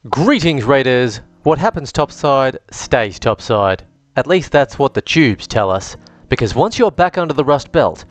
Greetings Raiders! What happens topside stays topside. At least that's what the tubes tell us, because once you're back under the Rust Belt,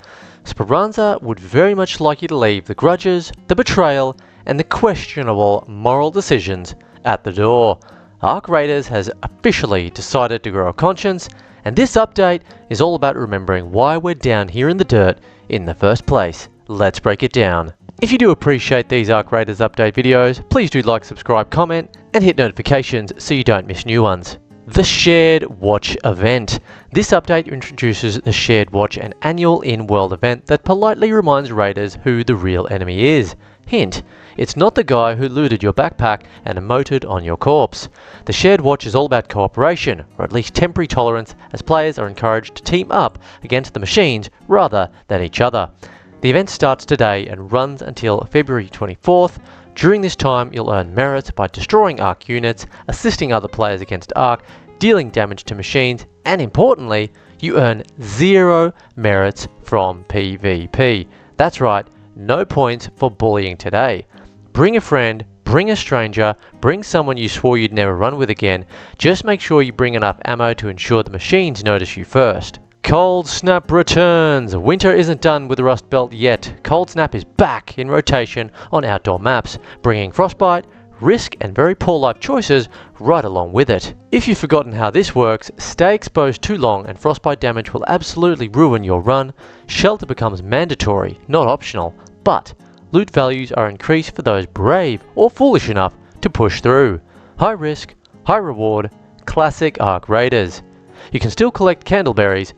Speranza would very much like you to leave the grudges, the betrayal, and the questionable moral decisions at the door. Ark Raiders has officially decided to grow a conscience, and this update is all about remembering why we're down here in the dirt in the first place. Let's break it down. If you do appreciate these Ark Raiders update videos, please do like, subscribe, comment, and hit notifications so you don't miss new ones. The Shared Watch event. This update introduces the Shared Watch, an annual in-world event that politely reminds raiders who the real enemy is. Hint, it's not the guy who looted your backpack and emoted on your corpse. The Shared Watch is all about cooperation, or at least temporary tolerance, as players are encouraged to team up against the machines rather than each other. The event starts today and runs until February 24th. During this time, you'll earn merits by destroying Ark units, assisting other players against Ark, dealing damage to machines, and importantly, you earn 0 merits from PvP. That's right, no points for bullying today. Bring a friend, bring a stranger, bring someone you swore you'd never run with again. Just make sure you bring enough ammo to ensure the machines notice you first. Cold Snap returns! Winter isn't done with the Rust Belt yet. Cold Snap is back in rotation on outdoor maps, bringing frostbite, risk, and very poor life choices right along with it. If you've forgotten how this works, stay exposed too long and frostbite damage will absolutely ruin your run. Shelter becomes mandatory, not optional, but loot values are increased for those brave or foolish enough to push through. High risk, high reward, classic Ark Raiders. You can still collect candleberries,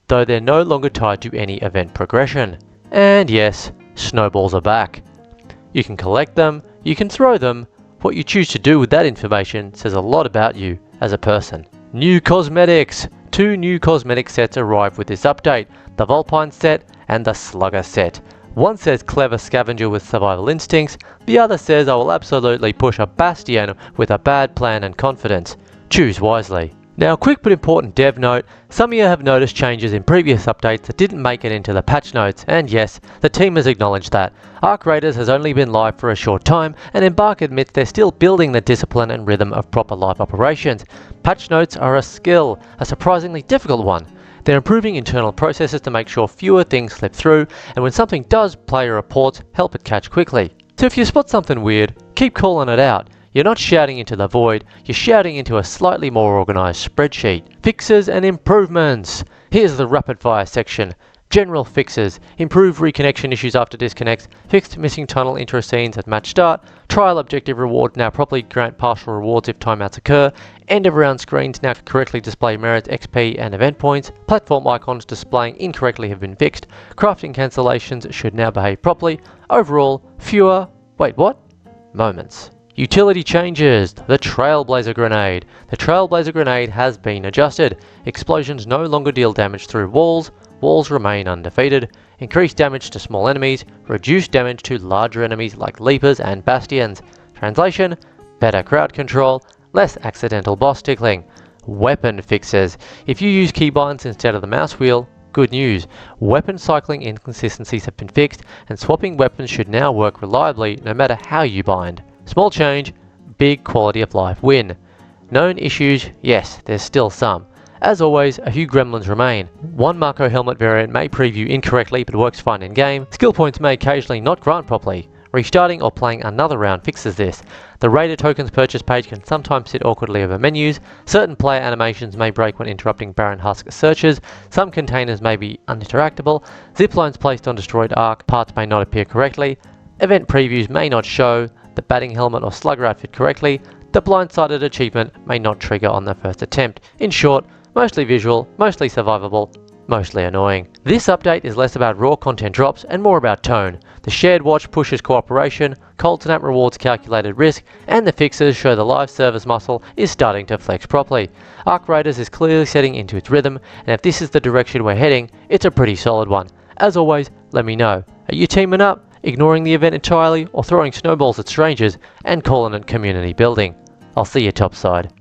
though they're no longer tied to any event progression. And yes, snowballs are back. You can collect them, you can throw them. What you choose to do with that information says a lot about you as a person. New cosmetics! 2 new cosmetic sets arrive with this update, the Vulpine set and the Slugger set. One says clever scavenger with survival instincts, the other says I will absolutely push a bastion with a bad plan and confidence. Choose wisely. Now, quick but important dev note, some of you have noticed changes in previous updates that didn't make it into the patch notes, and yes, the team has acknowledged that. Ark Raiders has only been live for a short time, and Embark admits they're still building the discipline and rhythm of proper live operations. Patch notes are a skill, a surprisingly difficult one. They're improving internal processes to make sure fewer things slip through, and when something does, player reports help it catch quickly. So if you spot something weird, keep calling it out. You're not shouting into the void, you're shouting into a slightly more organised spreadsheet. Fixes and improvements. Here's the rapid fire section. General fixes. Improve reconnection issues after disconnects. Fixed missing tunnel intro scenes at match start. Trial objective reward now properly grant partial rewards if timeouts occur. End of round screens now correctly display merits, XP and event points. Platform icons displaying incorrectly have been fixed. Crafting cancellations should now behave properly. Overall, fewer... wait, what? Moments. Utility changes. The Trailblazer Grenade. The Trailblazer Grenade has been adjusted. Explosions no longer deal damage through walls. Walls remain undefeated. Increased damage to small enemies. Reduced damage to larger enemies like leapers and bastions. Translation: better crowd control. Less accidental boss tickling. Weapon fixes. If you use keybinds instead of the mouse wheel, good news. Weapon cycling inconsistencies have been fixed, and swapping weapons should now work reliably no matter how you bind. Small change, big quality of life win. Known issues, yes, there's still some. As always, a few gremlins remain. One Marco helmet variant may preview incorrectly but works fine in game. Skill points may occasionally not grant properly. Restarting or playing another round fixes this. The Raider tokens purchase page can sometimes sit awkwardly over menus. Certain player animations may break when interrupting Baron Husk searches. Some containers may be uninteractable. Ziplines placed on destroyed Ark parts may not appear correctly. Event previews may not show the batting helmet or slugger outfit correctly. The blindsided achievement may not trigger on the first attempt. In short, mostly visual, mostly survivable, mostly annoying. This update is less about raw content drops and more about tone. The Shared Watch pushes cooperation, Cold Snap rewards calculated risk, and the fixes show the live service muscle is starting to flex properly. Ark Raiders is clearly setting into its rhythm, and if this is the direction we're heading, it's a pretty solid one. As always, let me know. Are you teaming up, ignoring the event entirely, or throwing snowballs at strangers and calling it community building? I'll see you topside.